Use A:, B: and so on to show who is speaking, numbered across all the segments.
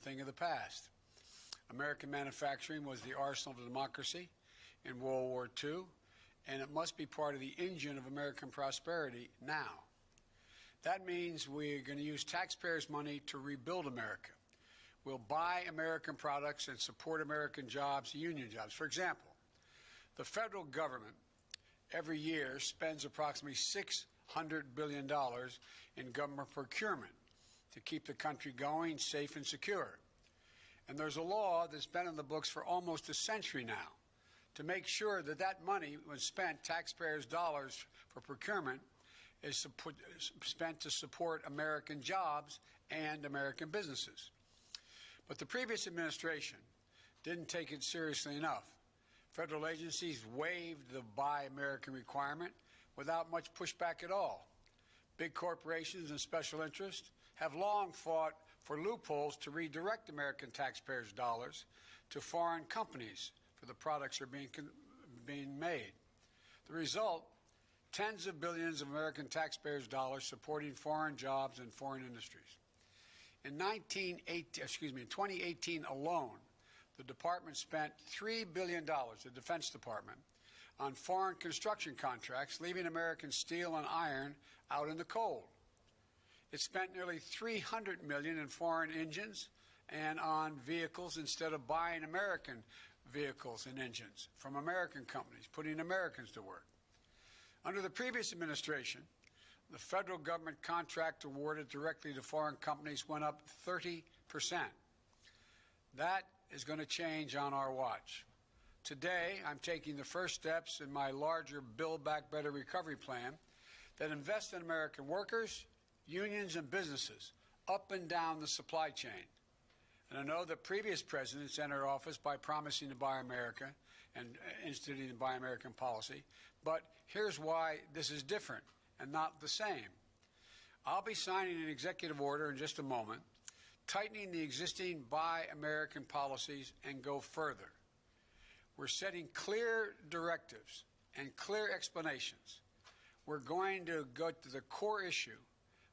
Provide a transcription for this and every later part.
A: thing of the past. American manufacturing was the arsenal of democracy in World War II, and it must be part of the engine of American prosperity now. That means we're going to use taxpayers' money to rebuild America. We'll buy American products and support American jobs, union jobs. For example, the federal government every year spends approximately $600 billion in government procurement to keep the country going, safe and secure. And there's a law that's been in the books for almost a century now to make sure that that money was spent, taxpayers' dollars for procurement, is spent to support American jobs and American businesses. But the previous administration didn't take it seriously enough. Federal agencies waived the Buy American requirement without much pushback at all. Big corporations and special interests have long fought for loopholes to redirect American taxpayers' dollars to foreign companies for the products that are being made. The result, tens of billions of American taxpayers' dollars supporting foreign jobs and foreign industries. In 2018 alone, the department spent $3 billion, the Defense Department, on foreign construction contracts, leaving American steel and iron out in the cold. It spent nearly $300 million in foreign engines and on vehicles instead of buying American vehicles and engines from American companies, putting Americans to work. Under the previous administration, the federal government contract awarded directly to foreign companies went up 30%. That is going to change on our watch. Today, I'm taking the first steps in my larger Build Back Better recovery plan that invests in American workers, unions, and businesses up and down the supply chain. And I know that previous presidents entered office by promising to buy America and instituting the Buy American policy. But here's why this is different and not the same. I'll be signing an executive order in just a moment, tightening the existing Buy American policies and go further. We're setting clear directives and clear explanations. We're going to go to the core issue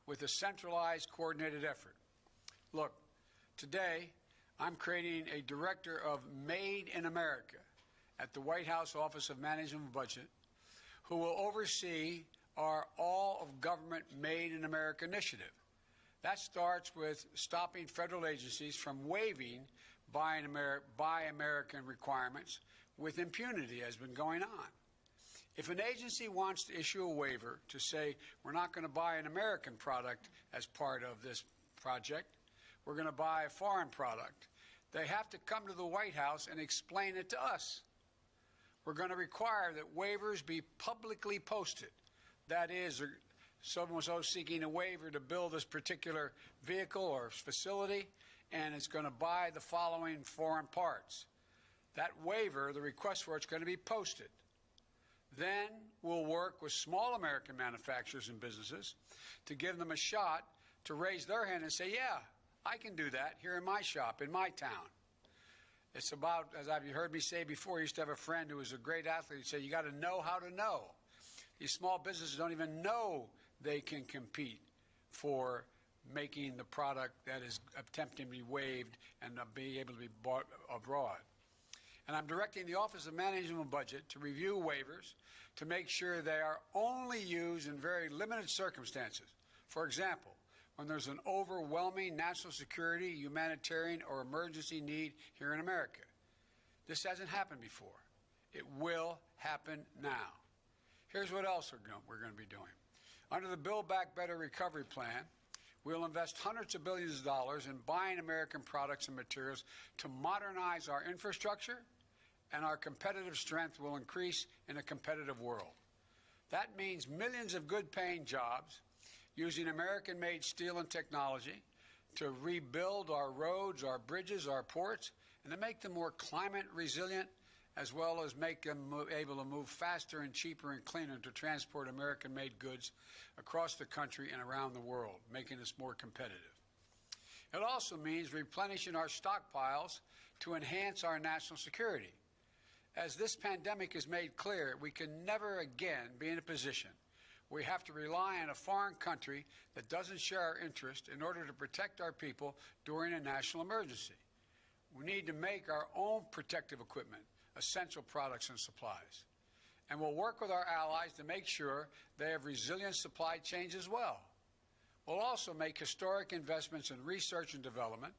A: with a centralized, coordinated effort. Look, today I'm creating a director of Made in America at the White House Office of Management and Budget, who will oversee our All of Government Made in America initiative. That starts with stopping federal agencies from waiving Buy American requirements with impunity, as has been going on. If an agency wants to issue a waiver to say we're not going to buy an American product as part of this project, we're going to buy a foreign product, they have to come to the White House and explain it to us. We're going to require that waivers be publicly posted. That is, someone was seeking a waiver to build this particular vehicle or facility, and it's going to buy the following foreign parts. That waiver, the request for it's going to be posted. Then we'll work with small American manufacturers and businesses to give them a shot to raise their hand and say, yeah, I can do that here in my shop, in my town. It's about, as you've heard me say before, I used to have a friend who was a great athlete who said, you got to know how to know. These small businesses don't even know they can compete for making the product that is attempting to be waived and be able to be bought abroad. And I'm directing the Office of Management and Budget to review waivers to make sure they are only used in very limited circumstances. For example, when there's an overwhelming national security, humanitarian, or emergency need here in America. This hasn't happened before. It will happen now. Here's what else we're going to be doing. Under the Build Back Better recovery plan, we'll invest hundreds of billions of dollars in buying American products and materials to modernize our infrastructure, and our competitive strength will increase in a competitive world. That means millions of good-paying jobs using American-made steel and technology to rebuild our roads, our bridges, our ports, and to make them more climate resilient, as well as make them able to move faster and cheaper and cleaner to transport American-made goods across the country and around the world, making us more competitive. It also means replenishing our stockpiles to enhance our national security. As this pandemic has made clear, we can never again be in a position We have to rely on a foreign country that doesn't share our interest in order to protect our people during a national emergency. We need to make our own protective equipment, essential products and supplies. And we'll work with our allies to make sure they have resilient supply chains as well. We'll also make historic investments in research and development,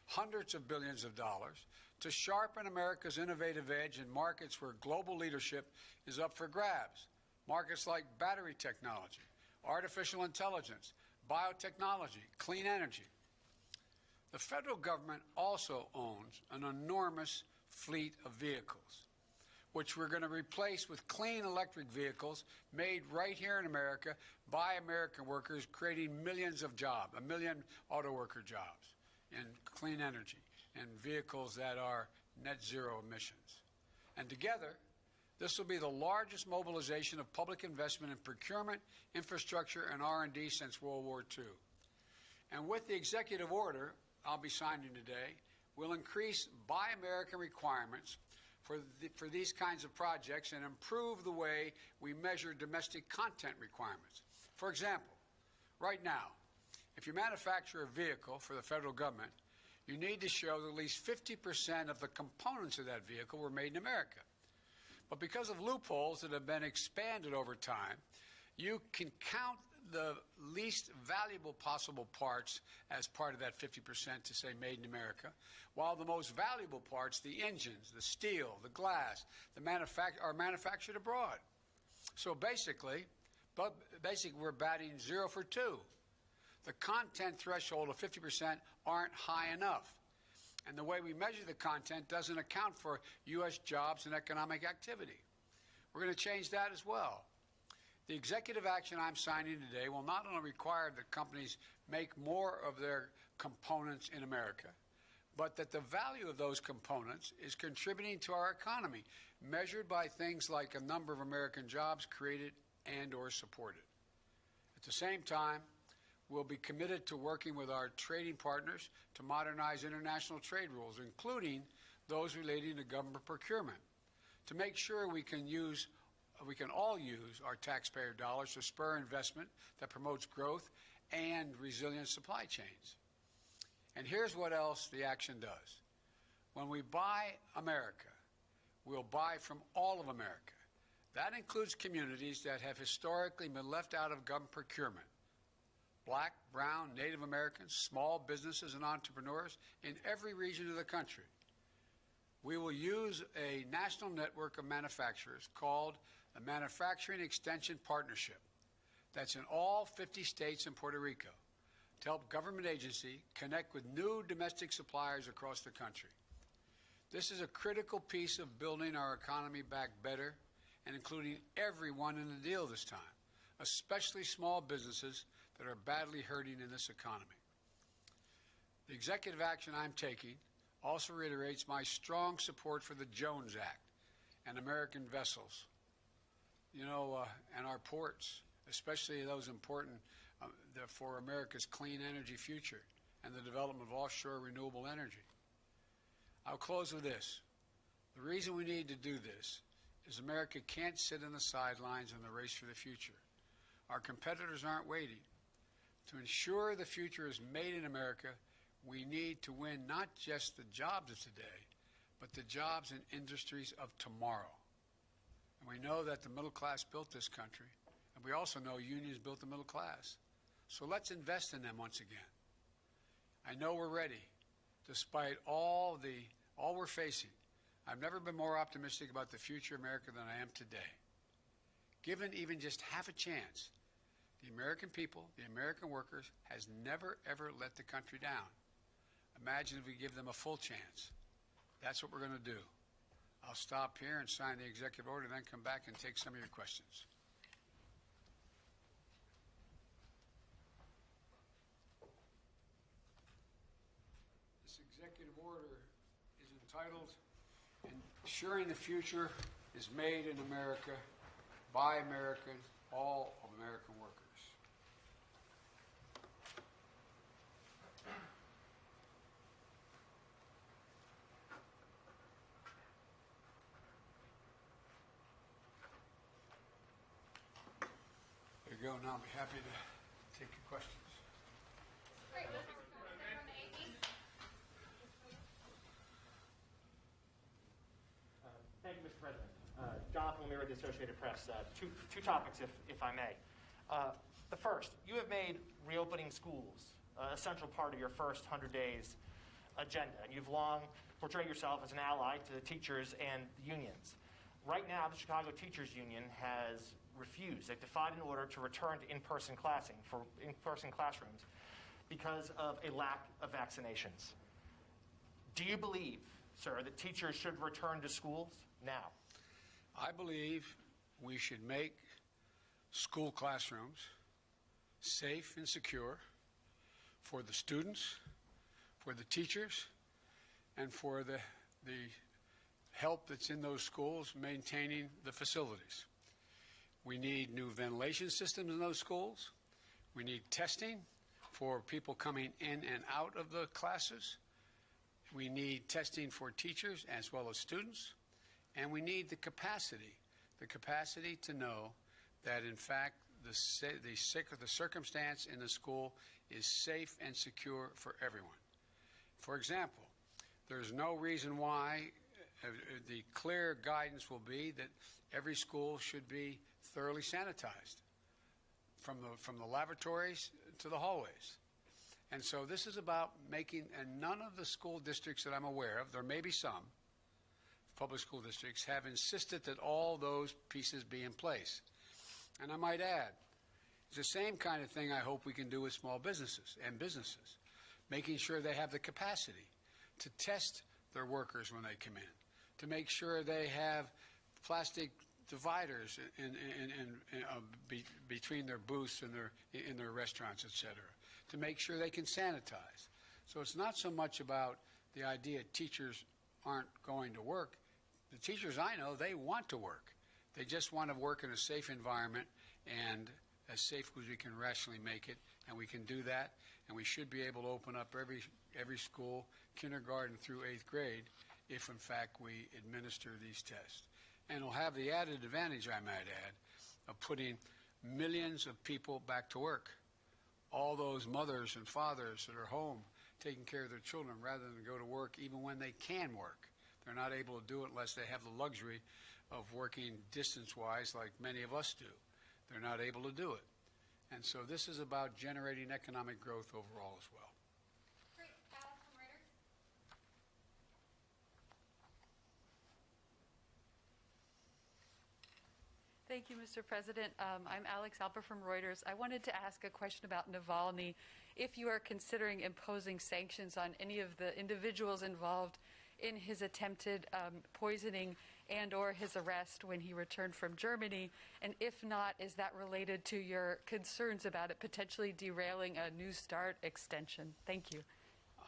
A: hundreds of billions of dollars, to sharpen America's innovative edge in markets where global leadership is up for grabs. Markets like battery technology, artificial intelligence, biotechnology, clean energy. The federal government also owns an enormous fleet of vehicles, which we're going to replace with clean electric vehicles made right here in America by American workers, creating millions of jobs, 1 million auto worker jobs in clean energy and vehicles that are net zero emissions. And together, this will be the largest mobilization of public investment in procurement, infrastructure, and R&D since World War II. And with the executive order I'll be signing today, we'll increase Buy American requirements for these kinds of projects and improve the way we measure domestic content requirements. For example, right now, if you manufacture a vehicle for the federal government, you need to show that at least 50% of the components of that vehicle were made in America. But because of loopholes that have been expanded over time, you can count the least valuable possible parts as part of that 50% to say made in America, while the most valuable parts, the engines, the steel, the glass, are manufactured abroad. So basically, we're batting 0 for 2. The content threshold of 50% aren't high enough. And the way we measure the content doesn't account for U.S. jobs and economic activity. We're going to change that as well. The executive action I'm signing today will not only require that companies make more of their components in America, but that the value of those components is contributing to our economy, measured by things like a number of American jobs created and or supported. At the same time, we'll be committed to working with our trading partners to modernize international trade rules, including those relating to government procurement, to make sure we can all use our taxpayer dollars to spur investment that promotes growth and resilient supply chains. And here's what else the action does. When we buy America, we'll buy from all of America. That includes communities that have historically been left out of government procurement. Black, brown, Native Americans, small businesses and entrepreneurs in every region of the country. We will use a national network of manufacturers called the Manufacturing Extension Partnership that's in all 50 states and Puerto Rico to help government agencies connect with new domestic suppliers across the country. This is a critical piece of building our economy back better and including everyone in the deal this time, especially small businesses that are badly hurting in this economy. The executive action I'm taking also reiterates my strong support for the Jones Act and American vessels, and our ports, especially those important for America's clean energy future and the development of offshore renewable energy. I'll close with this. The reason we need to do this is America can't sit on the sidelines in the race for the future. Our competitors aren't waiting. To ensure the future is made in America, we need to win not just the jobs of today, but the jobs and industries of tomorrow. And we know that the middle class built this country, and we also know unions built the middle class. So let's invest in them once again. I know we're ready, despite all we're facing. I've never been more optimistic about the future of America than I am today. Given even just half a chance, the American people, the American workers, has never, ever let the country down. Imagine if we give them a full chance. That's what we're going to do. I'll stop here and sign the executive order, then come back and take some of your questions. This executive order is entitled Ensuring the Future is Made in America by Americans, all of American workers. to go now. I'll be happy to take your questions.
B: Great. We'll start on the 18th.
C: Thank you, Mr. President. Jonathan Lemire, the Associated Press. Two topics, if I may. The first, you have made reopening schools a central part of your first 100 days agenda, and you've long portrayed yourself as an ally to the teachers and the unions. Right now, the Chicago Teachers Union has refused. They've defied an order to return to in-person classrooms because of a lack of vaccinations. Do you believe, sir, that teachers should return to schools now?
A: I believe we should make school classrooms safe and secure for the students, for the teachers, and for the help that's in those schools maintaining the facilities. We need new ventilation systems in those schools. We need testing for people coming in and out of the classes. We need testing for teachers as well as students. And we need the capacity to know that, in fact, the circumstance in the school is safe and secure for everyone. For example, there's no reason why the clear guidance will be that every school should be thoroughly sanitized from the lavatories to the hallways. And so this is about making, and none of the school districts that I'm aware of, there may be some, public school districts, have insisted that all those pieces be in place. And I might add, it's the same kind of thing I hope we can do with small businesses and businesses, making sure they have the capacity to test their workers when they come in, to make sure they have plastic dividers between their booths and in their restaurants, etc., to make sure they can sanitize. So it's not so much about the idea teachers aren't going to work. The teachers I know, they want to work. They just want to work in a safe environment, and as safe as we can rationally make it, and we can do that, and we should be able to open up every school, kindergarten through 8th grade, if in fact we administer these tests. And it'll have the added advantage, I might add, of putting millions of people back to work. All those mothers and fathers that are home taking care of their children rather than go to work even when they can work. They're not able to do it unless they have the luxury of working distance-wise like many of us do. They're not able to do it. And so this is about generating economic growth overall as well.
B: Great. Alex from Reuters.
D: Thank you, Mr. President. I'm Alex Alper from Reuters. I wanted to ask a question about Navalny. If you are considering imposing sanctions on any of the individuals involved in his attempted poisoning and or his arrest when he returned from Germany, and if not, is that related to your concerns about it potentially derailing a New START extension? Thank you.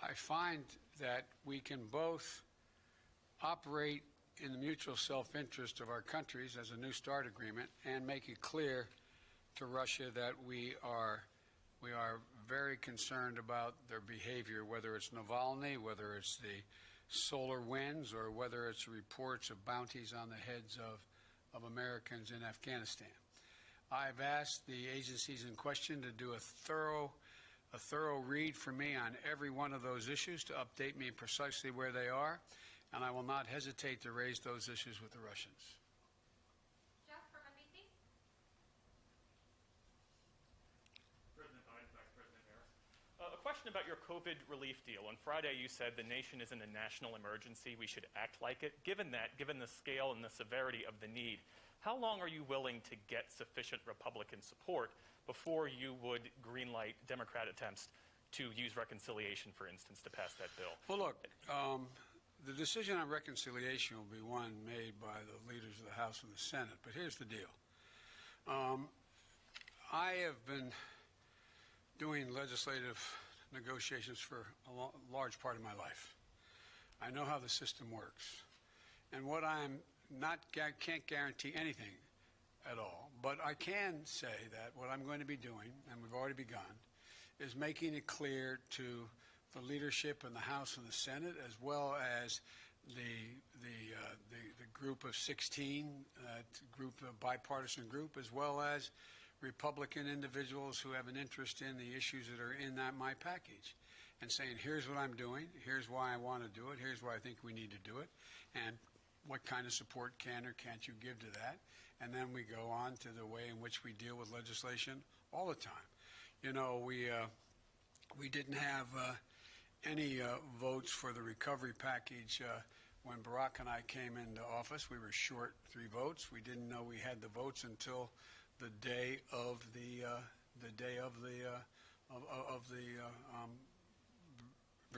A: I find that we can both operate in the mutual self-interest of our countries as a New START agreement and make it clear to Russia that we are very concerned about their behavior, whether it's Navalny, whether it's the solar winds, or whether it's reports of bounties on the heads of Americans in Afghanistan. I've asked the agencies in question to do a thorough read for me on every one of those issues, to update me precisely where they are, and I will not hesitate to raise those issues with the Russians.
B: Jeff from NBC.
E: President Biden, Vice President Harris. A question about your COVID relief deal. On Friday, you said the nation is in a national emergency. We should act like it. Given the scale and the severity of the need, how long are you willing to get sufficient Republican support before you would greenlight Democrat attempts to use reconciliation, for instance, to pass that bill?
A: Well, look, the decision on reconciliation will be one made by the leaders of the House and the Senate. But here's the deal. I have been doing legislative negotiations for a large part of my life. I know how the system works. And what can't guarantee anything at all, but I can say that what I'm going to be doing, and we've already begun, is making it clear to the leadership in the House and the Senate, as well as the group of 16, bipartisan group, as well as Republican individuals who have an interest in the issues that are in my package and saying, here's what I'm doing, here's why I want to do it, here's why I think we need to do it, and what kind of support can or can't you give to that. And then we go on to the way in which we deal with legislation all the time. You know, we didn't have any votes for the recovery package when Barack and I came into office. We were short 3 votes. We didn't know we had the votes until the day of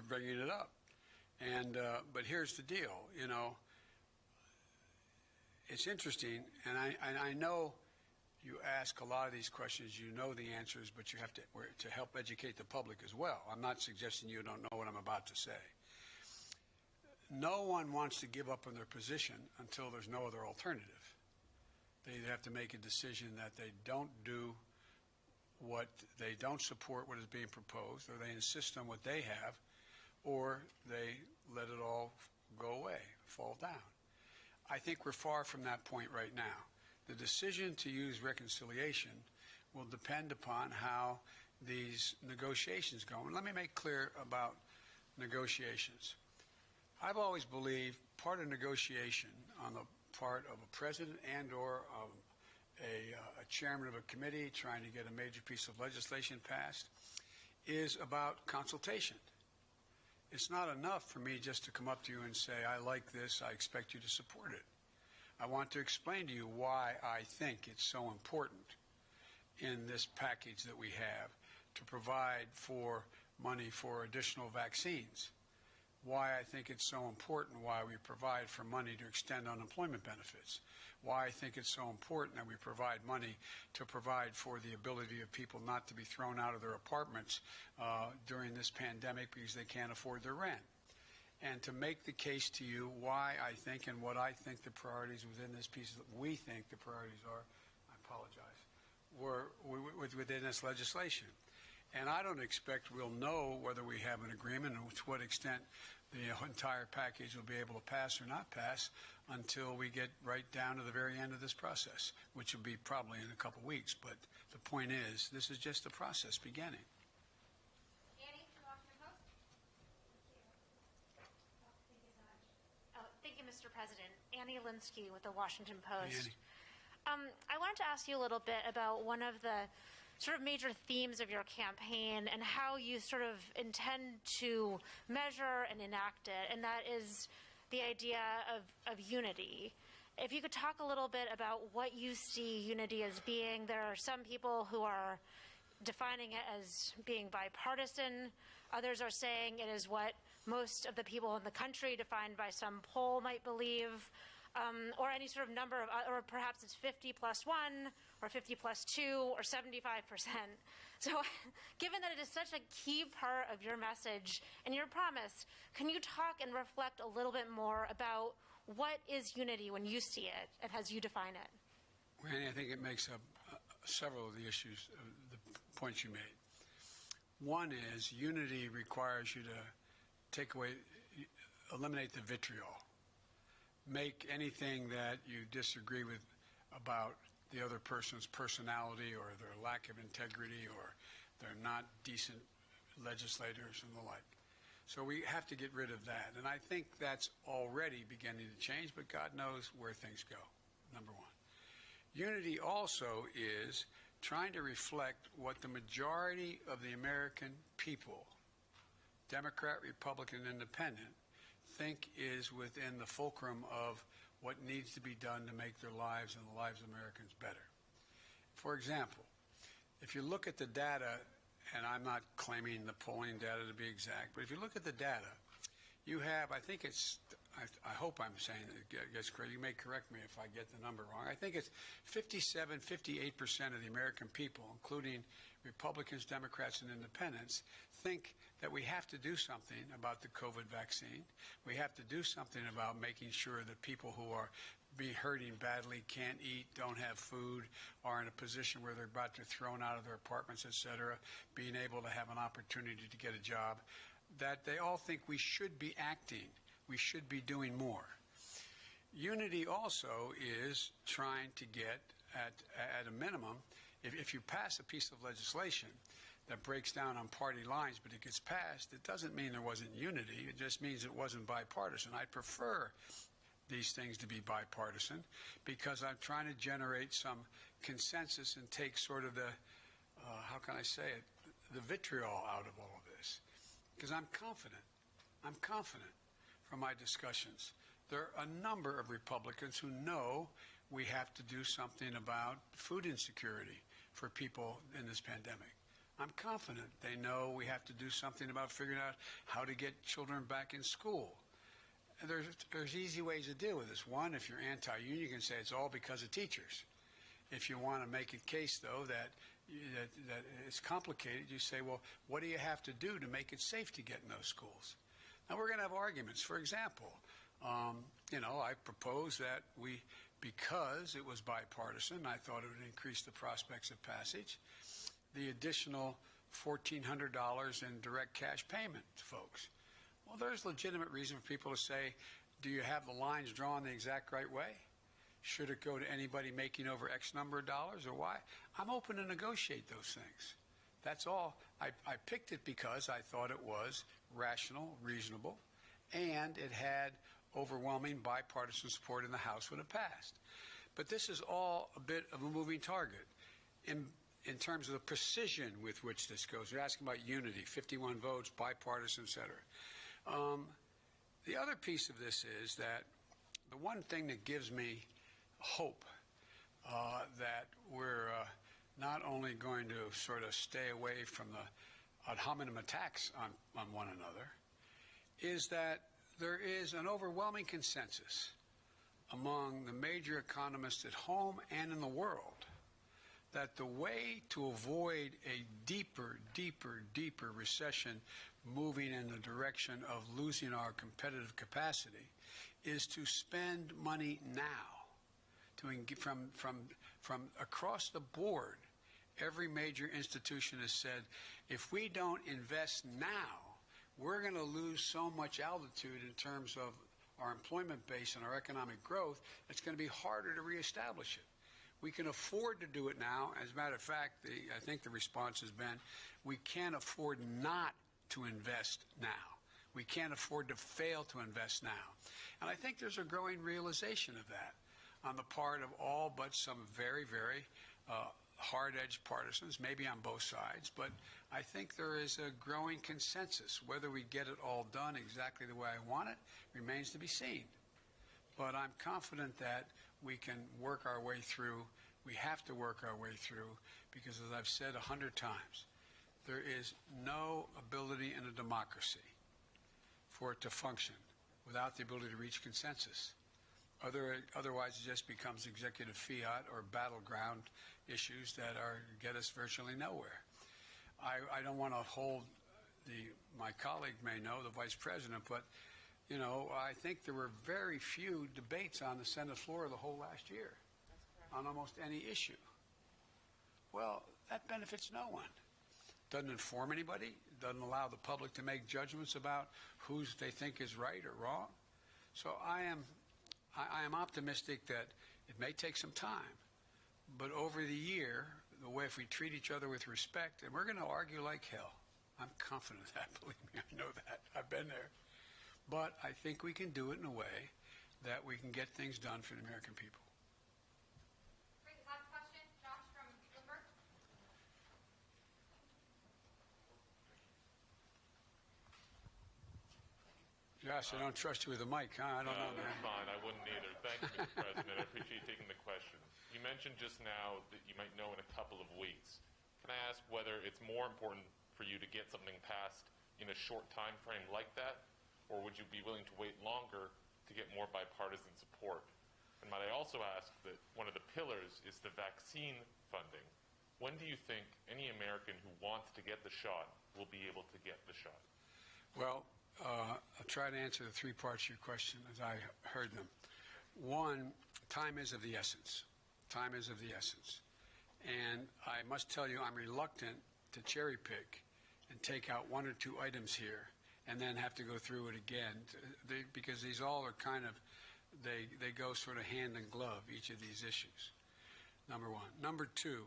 A: bringing it up. And but here's the deal, you know. It's interesting, and I know you ask a lot of these questions, you know the answers, but you have to help educate the public as well. I'm not suggesting you don't know what I'm about to say. No one wants to give up on their position until there's no other alternative. They either have to make a decision that they don't support what is being proposed, or they insist on what they have, or they let it all go away, fall down. I think we're far from that point right now. The decision to use reconciliation will depend upon how these negotiations go. And let me make clear about negotiations. I've always believed part of negotiation on the part of a president and or a chairman of a committee trying to get a major piece of legislation passed is about consultation. It's not enough for me just to come up to you and say, I like this, I expect you to support it. I want to explain to you why I think it's so important in this package that we have to provide for money for additional vaccines. Why I think it's so important why we provide for money to extend unemployment benefits. Why I think it's so important that we provide money to provide for the ability of people not to be thrown out of their apartments during this pandemic because they can't afford their rent. And to make the case to you why I think and what I think the priorities within this piece, we think the priorities are, I apologize, were within this legislation. And I don't expect we'll know whether we have an agreement and to what extent the entire package will be able to pass or not pass until we get right down to the very end of this process, which will be probably in a couple weeks. But the point is, this is just the process beginning.
B: Annie, from the Washington Post.
F: Thank you, Mr. President. Annie Linsky with the Washington Post.
A: Annie.
F: I wanted to ask you a little bit about one of the sort of major themes of your campaign and how you sort of intend to measure and enact it, and that is the idea of unity. If you could talk a little bit about what you see unity as being. There are some people who are defining it as being bipartisan. Others are saying it is what most of the people in the country, defined by some poll, might believe. Or any sort of number of, or perhaps it's 50 plus 1, or 50 plus 2, or 75%. So given that it is such a key part of your message and your promise, can you talk and reflect a little bit more about what is unity when you see it and as you define it?
A: Randy, I think it makes up several of the issues, the points you made. One is unity requires you to eliminate the vitriol. Make anything that you disagree with about the other person's personality or their lack of integrity or they're not decent legislators and the like. So we have to get rid of that. And I think that's already beginning to change, but God knows where things go, number one. Unity also is trying to reflect what the majority of the American people, Democrat, Republican, Independent, think is within the fulcrum of what needs to be done to make their lives and the lives of Americans better. For example, if you look at the data, and I'm not claiming the polling data to be exact, but if you look at the data, you have, I think it's, I hope I'm saying it gets correct. You may correct me if I get the number wrong. I think it's 57, 58% of the American people, including Republicans, Democrats, and Independents, think that we have to do something about the COVID vaccine. We have to do something about making sure that people who are hurting badly, can't eat, don't have food, are in a position where they're about to be thrown out of their apartments, et cetera, being able to have an opportunity to get a job, that they all think we should be acting. We should be doing more. Unity also is trying to get, at a minimum, if you pass a piece of legislation that breaks down on party lines, but it gets passed, it doesn't mean there wasn't unity. It just means it wasn't bipartisan. I prefer these things to be bipartisan because I'm trying to generate some consensus and take sort of the, how can I say it, the vitriol out of all of this. Because I'm confident from my discussions. There are a number of Republicans who know we have to do something about food insecurity for people in this pandemic. I'm confident they know we have to do something about figuring out how to get children back in school. And there's easy ways to deal with this. One, if you're anti-union, you can say it's all because of teachers. If you want to make a case, though, that it's complicated, you say, well, what do you have to do to make it safe to get in those schools? Now, we're going to have arguments. For example, I propose that because it was bipartisan, I thought it would increase the prospects of passage, the additional $1,400 in direct cash payment to folks. Well, there's legitimate reason for people to say, do you have the lines drawn the exact right way? Should it go to anybody making over X number of dollars or why? I'm open to negotiate those things. That's all. I picked it because I thought it was rational, reasonable, and it had overwhelming bipartisan support in the House when it passed. But this is all a bit of a moving target in terms of the precision with which this goes. You're asking about unity, 51 votes, bipartisan, et cetera. The other piece of this is that the one thing that gives me hope that we're not only going to sort of stay away from the ad hominem attacks on one another is that there is an overwhelming consensus among the major economists at home and in the world that the way to avoid a deeper recession moving in the direction of losing our competitive capacity is to spend money now. From across the board, every major institution has said, if we don't invest now, we're going to lose so much altitude in terms of our employment base and our economic growth, it's going to be harder to reestablish it. We can afford to do it now. As a matter of fact, I think the response has been, we can't afford not to invest now. We can't afford to fail to invest now. And I think there's a growing realization of that on the part of all but some very hard-edged partisans, maybe on both sides. But I think there is a growing consensus. Whether we get it all done exactly the way I want it remains to be seen. But I'm confident that we can work our way through. We have to work our way through because, as I've said 100 times, there is no ability in a democracy for it to function without the ability to reach consensus. Otherwise, it just becomes executive fiat or battleground issues that get us virtually nowhere. I don't want to hold my colleague may know, the vice president, but I think there were very few debates on the Senate floor the whole last year on almost any issue. Well, that benefits no one. Doesn't inform anybody, doesn't allow the public to make judgments about who they think is right or wrong. So I am optimistic that it may take some time, but over the year, the way if we treat each other with respect, and we're going to argue like hell. I'm confident of that, believe me, I know that. I've been there. But I think we can do it in a way that we can get things done for the American people.
B: Great. Last question, Josh from Bloomberg.
A: Josh, I don't trust you with a mic, huh? I don't know, man.
G: That's fine. I wouldn't either. Thank you, Mr. President. I appreciate you taking the question. You mentioned just now that you might know in a couple of weeks. Can I ask whether it's more important for you to get something passed in a short time frame like that, or would you be willing to wait longer to get more bipartisan support? And might I also ask that one of the pillars is the vaccine funding. When do you think any American who wants to get the shot will be able to get the shot?
A: Well, I'll try to answer the three parts of your question as I heard them. One, time is of the essence. Time is of the essence. And I must tell you, I'm reluctant to cherry pick and take out one or two items here and then have to go through it again because these all are kind of, they go sort of hand in glove, each of these issues, number one. Number two,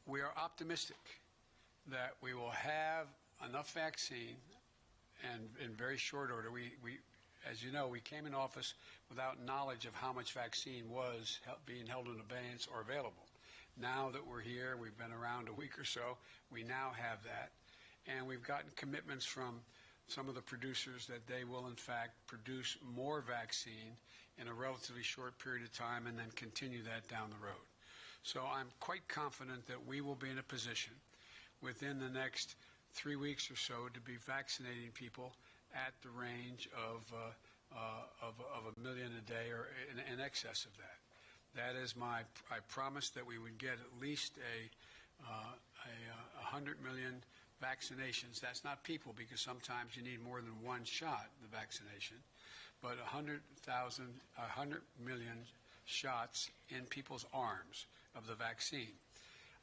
A: We are optimistic that we will have enough vaccine, and in very short order. As you know, we came in office without knowledge of how much vaccine was being held in abeyance or available. Now that we're here, we've been around a week or so, we now have that. And we've gotten commitments from some of the producers that they will, in fact, produce more vaccine in a relatively short period of time and then continue that down the road. So I'm quite confident that we will be in a position within the next 3 weeks or so to be vaccinating people at the range of 1 million a day or in excess of that. That is I promised that we would get at least 100 million vaccinations. That's not people, because sometimes you need more than one shot, the vaccination, but 100 million shots in people's arms of the vaccine.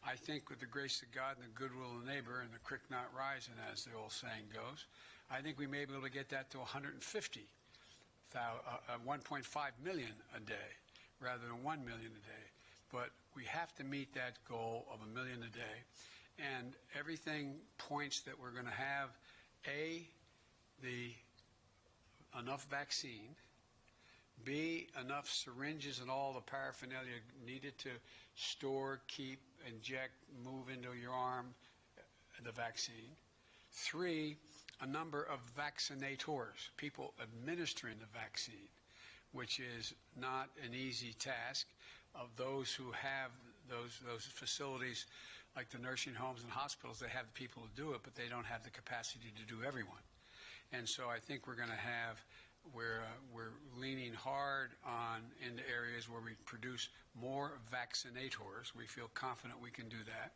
A: I think with the grace of God and the goodwill of the neighbor and the creek not rising, as the old saying goes, I think we may be able to get that to 1.5 million a day rather than 1 million a day. But we have to meet that goal of 1 million a day. And everything points that we're going to have, enough vaccine, B, enough syringes and all the paraphernalia needed to store, keep, inject, move into your arm the vaccine. 3, a number of vaccinators, people administering the vaccine, which is not an easy task. Of those who have those facilities, like the nursing homes and hospitals, they have the people to do it, but they don't have the capacity to do everyone. And so I think we're going to have, we're leaning hard on into areas where we produce more vaccinators. We feel confident we can do that.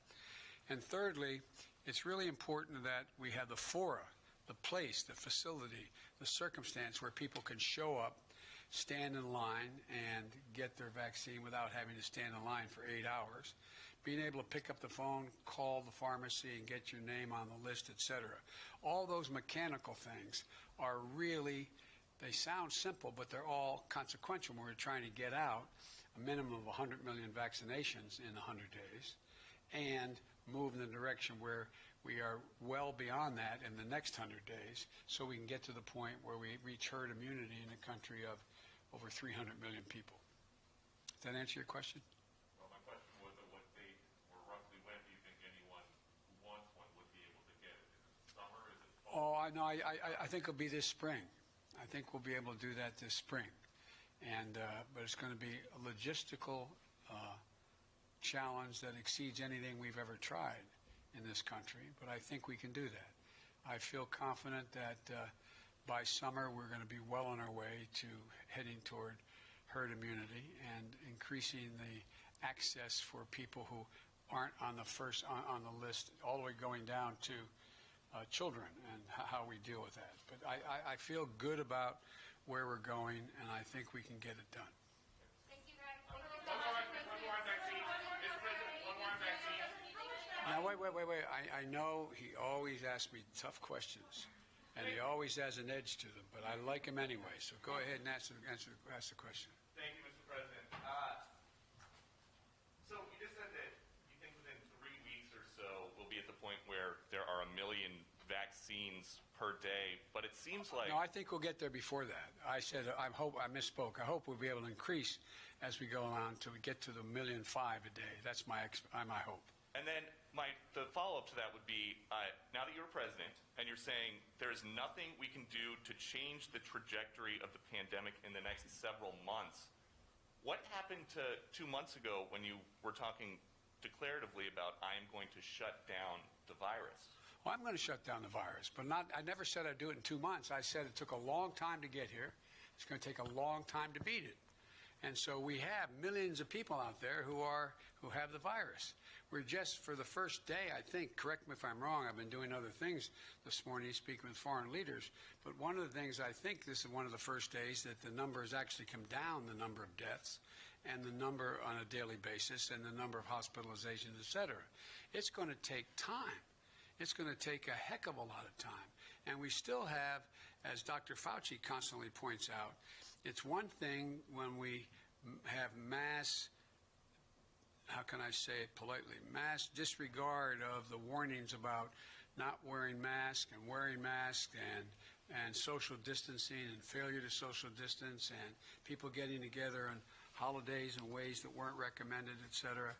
A: And thirdly, it's really important that we have the fora, the place, the facility, the circumstance where people can show up, stand in line, and get their vaccine without having to stand in line for 8 hours. Being able to pick up the phone, call the pharmacy, and get your name on the list, etc. All those mechanical things are really, they sound simple, but they're all consequential when we're trying to get out a minimum of 100 million vaccinations in 100 days and move in the direction where we are well beyond that in the next 100 days, so we can get to the point where we reach herd immunity in a country of over 300 million people. Does that answer your question?
G: Well, my question was at what date or roughly when do you think anyone who wants one would be able to get it? Is it summer? Is it fall?
A: Oh, I know. I think it'll be this spring. I think we'll be able to do that this spring. And but it's going to be a logistical challenge that exceeds anything we've ever tried in this country. But I think we can do that. I feel confident that by summer we're going to be well on our way to heading toward herd immunity and increasing the access for people who aren't on the first on the list, all the way going down to children, and how we deal with that. But I feel good about where we're going, and I think we can get it done.
B: Thank you, guys.
G: One more on vaccine. Mr. President, one more on vaccine.
A: Now, wait. I know he always asks me tough questions, and he always has an edge to them, but I like him anyway. So go ahead and ask the question.
G: Thank you, Mr. President. So you just said that you think within 3 weeks or so we'll be at the point where there are 1 million vaccines per day, but it seems like...
A: No, I think we'll get there before that. I said I misspoke. I hope we'll be able to increase as we go on till we get to the 1.5 million a day. That's my hope.
E: And then the follow-up to that would be, now that you're president and you're saying there's nothing we can do to change the trajectory of the pandemic in the next several months, what happened to 2 months ago when you were talking declaratively about I'm going to shut down the virus?
A: Well, I'm going to shut down the virus, but I never said I'd do it in 2 months. I said it took a long time to get here. It's going to take a long time to beat it. And so we have millions of people out there who have the virus. We're just, for the first day, I think, correct me if I'm wrong, I've been doing other things this morning, speaking with foreign leaders, but one of the things, I think this is one of the first days that the number has actually come down, the number of deaths, and the number on a daily basis, and the number of hospitalizations, et cetera. It's going to take time. It's going to take a heck of a lot of time. And we still have, as Dr. Fauci constantly points out, it's one thing when we have mass how can I say it politely, mass disregard of the warnings about not wearing masks and wearing masks and social distancing and failure to social distance and people getting together on holidays in ways that weren't recommended, et cetera.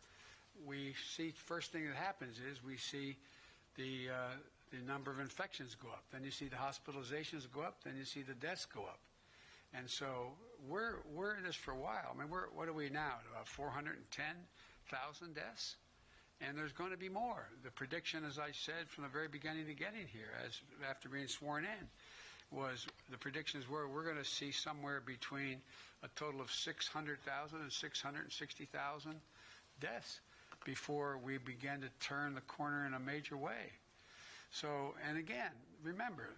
A: We see, first thing that happens is we see the number of infections go up. Then you see the hospitalizations go up. Then you see the deaths go up. And so we're in this for a while. I mean, what are we now at about 410,000 deaths? And there's going to be more. The prediction, as I said from the very beginning of getting here, after being sworn in, was the predictions were we're going to see somewhere between a total of 600,000 and 660,000 deaths before we begin to turn the corner in a major way. So, and again, remember,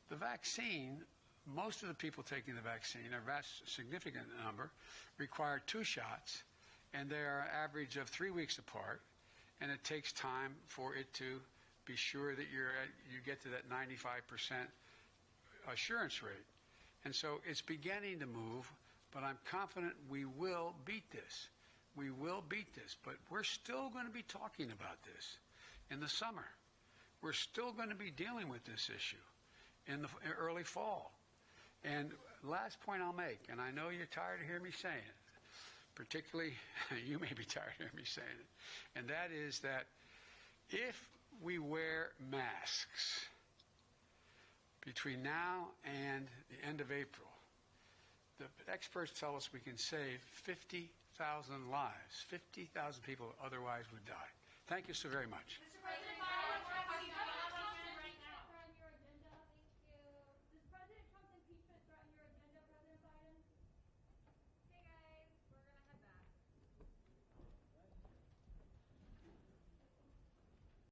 A: the vaccine, most of the people taking the vaccine, a vast significant number, require 2 shots, and they are an average of 3 weeks apart, and it takes time for it to be sure that you get to that 95% assurance rate. And so it's beginning to move, but I'm confident we will beat this. We will beat this, but we're still going to be talking about this in the summer. We're still going to be dealing with this issue in the early fall. And last point I'll make, and I know you're tired of hearing me saying it, particularly you may be tired of hearing me saying it, and that is that if we wear masks between now and the end of April, the experts tell us we can save 50,000 lives. 50,000 people otherwise would die. Thank you so very much.